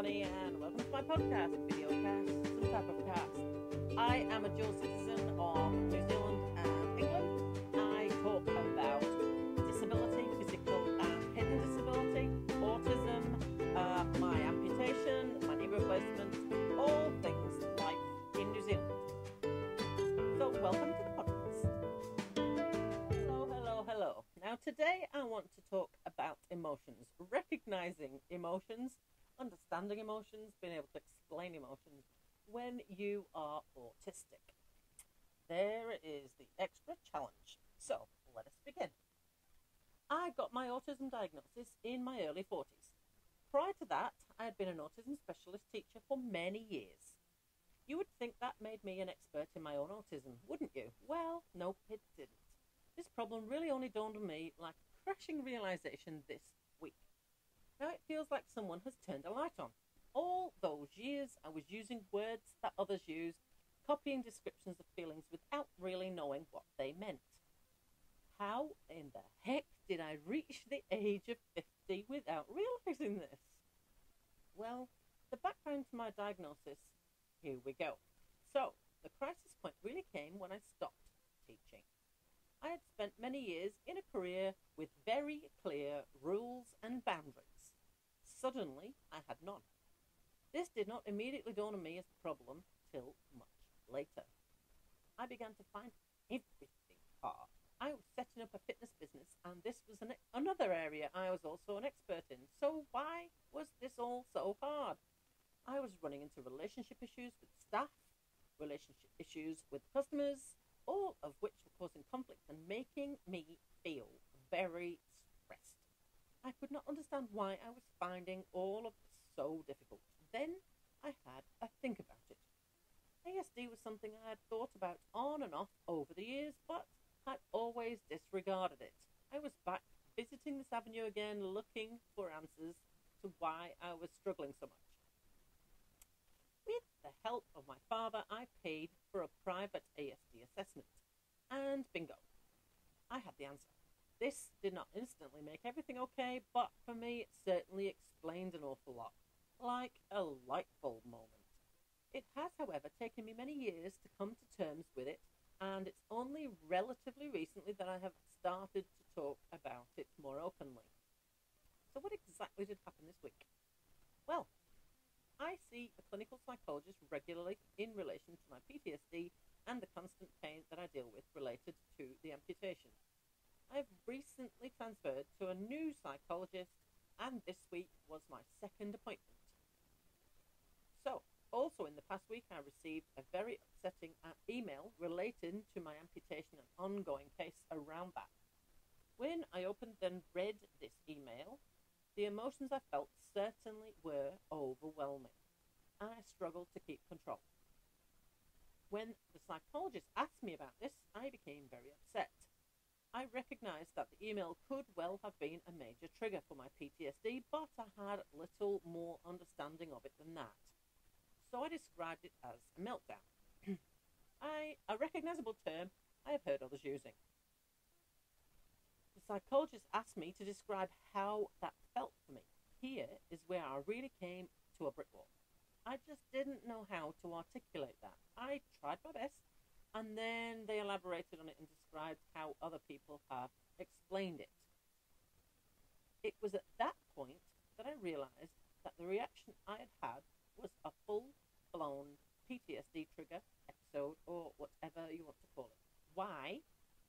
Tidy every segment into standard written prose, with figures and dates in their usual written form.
everybody, and welcome to my podcast, video cast, some type of cast. I am a dual citizen of New Zealand and England. I talk about disability, physical and hidden disability, autism, my amputation, my knee replacement, all things life in New Zealand. So welcome to the podcast. Hello. Now today I want to talk about emotions, recognizing emotions, understanding emotions, being able to explain emotions when you are autistic. There is the extra challenge. So let us begin. I got my autism diagnosis in my early 40s. Prior to that, I had been an autism specialist teacher for many years. You would think that made me an expert in my own autism, wouldn't you? Well, nope, it didn't. This problem really only dawned on me like a crashing realization this week. Now it feels like someone has turned a light on. All those years I was using words that others use, copying descriptions of feelings without really knowing what they meant. How in the heck did I reach the age of 50 without realizing this? Well, the background to my diagnosis, here we go. So, the crisis point really came when I stopped teaching. I had spent many years in a career with very clear rules and boundaries. Suddenly, I had none. This did not immediately dawn on me as a problem till much later. I began to find everything hard. I was setting up a fitness business, and this was another area I was also an expert in. So why was this all so hard? I was running into relationship issues with staff, relationship issues with customers, all of which were causing conflict and making me feel very stressed. I could not understand why I was finding all of this so difficult. Then I had a think about it. ASD was something I had thought about on and off over the years, but had always disregarded it. I was back visiting this avenue again, looking for answers to why I was struggling so much. With the help of my father, I paid for a private ASD assessment. And bingo, I had the answer. This did not instantly make everything okay, but for me it certainly explained an awful lot, like a light bulb moment. It has, however, taken me many years to come to terms with it, and it's only relatively recently that I have started to talk about it more openly. So what exactly did happen this week? Well, I see a clinical psychologist regularly in relation to my PTSD and the constant pain that I deal with related to the amputation. I've recently transferred to a new psychologist, and this week was my second appointment. So, also in the past week, I received a very upsetting email relating to my amputation and ongoing case around that. When I opened and read this email, the emotions I felt certainly were overwhelming. I struggled to keep control. When the psychologist asked me about this, I became very upset. I recognised that the email could well have been a major trigger for my PTSD, but I had little more understanding of it than that. So I described it as a meltdown. A recognisable term I have heard others using. The psychologist asked me to describe how that felt for me. Here is where I really came to a brick wall. I just didn't know how to articulate that. I tried my best, and then they elaborated on it and described how other people have explained it. It was at that point that I realised that the reaction I had had was a full-blown PTSD trigger episode, or whatever you want to call it. Why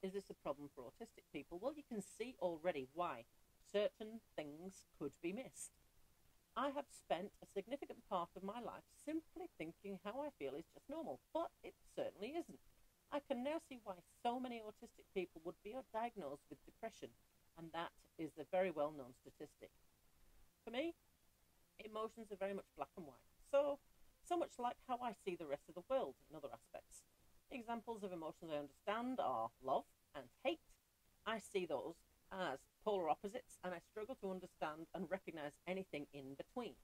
is this a problem for autistic people? Well, you can see already why certain things could be missed. I have spent a significant part of my life simply thinking how I feel is just normal, but it certainly isn't. I can now see why so many autistic people would be diagnosed with depression, and that is a very well-known statistic. For me, emotions are very much black and white, so much like how I see the rest of the world in other aspects. Examples of emotions I understand are love and hate. I see those as polar opposites, and I struggle to understand and recognize anything in between.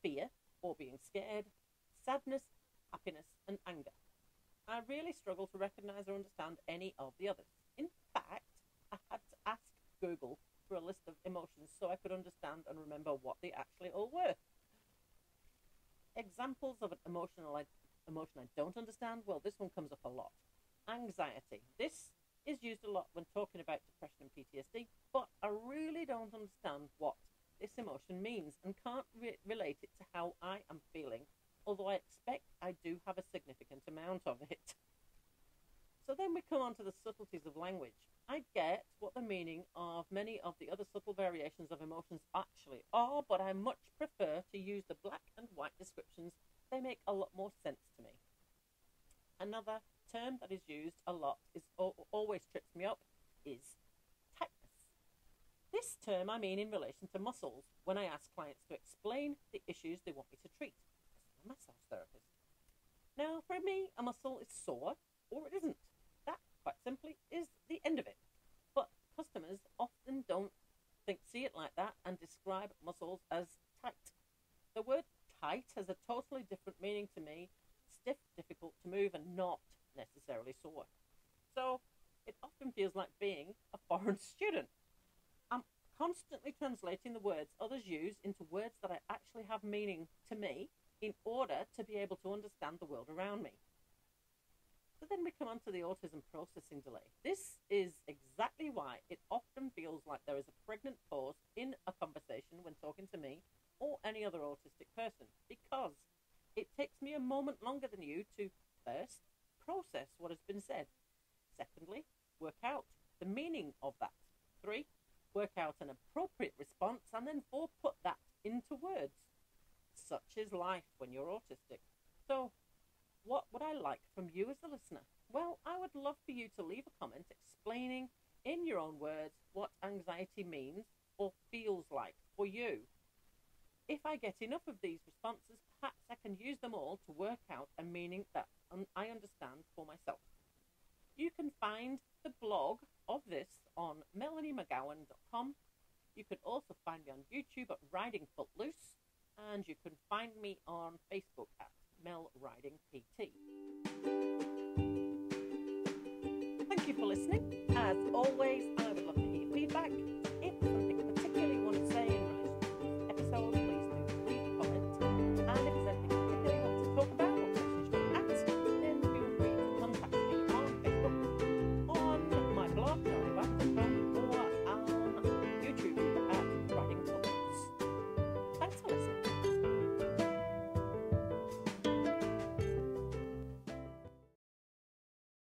Fear, or being scared, sadness, happiness, and anger. I really struggle to recognize or understand any of the others. In fact, I had to ask Google for a list of emotions so I could understand and remember what they actually all were. Examples of an emotion I don't understand. Well, this one comes up a lot. Anxiety. This is used a lot when talking about depression and PTSD, but I really don't understand what this emotion means and can't relate it to how I am feeling, although I expect I do have a significant amount of it. So then we come on to the subtleties of language. I get what the meaning of many of the other subtle variations of emotions actually are, but I much prefer to use the black and white descriptions. They make a lot more sense to me. Another term that is used a lot, always trips me up, is tightness. This term I mean in relation to muscles when I ask clients to explain the issues they want me to treat, as I'm a massage therapist. Now, for me, a muscle is sore or it isn't. That, quite simply, is the end of it. But customers often don't see it like that and describe muscles as tight. The word tight has a totally different meaning to me: stiff, difficult to move, and not necessarily sore. So it often feels like being a foreign student. I'm constantly translating the words others use into words that I actually have meaning to me in order to be able to understand the world around me. So then we come on to the autism processing delay. This is exactly why it often feels like there is a pregnant pause in a conversation when talking to me or any other autistic person, because it takes me a moment longer than you to, first, process what has been said. Secondly, work out the meaning of that. 3, work out an appropriate response. And then 4, put that into words. Such is life when you're autistic. So, what would I like from you as the listener? Well, I would love for you to leave a comment explaining in your own words what anxiety means or feels like for you. If I get enough of these responses, perhaps I can use them all to work out a meaning that I understand for myself. You can find the blog of this on melaniemcgowan.com. You can also find me on YouTube at Ryding Footloose, and you can find me on Facebook at Mel Ryding PT.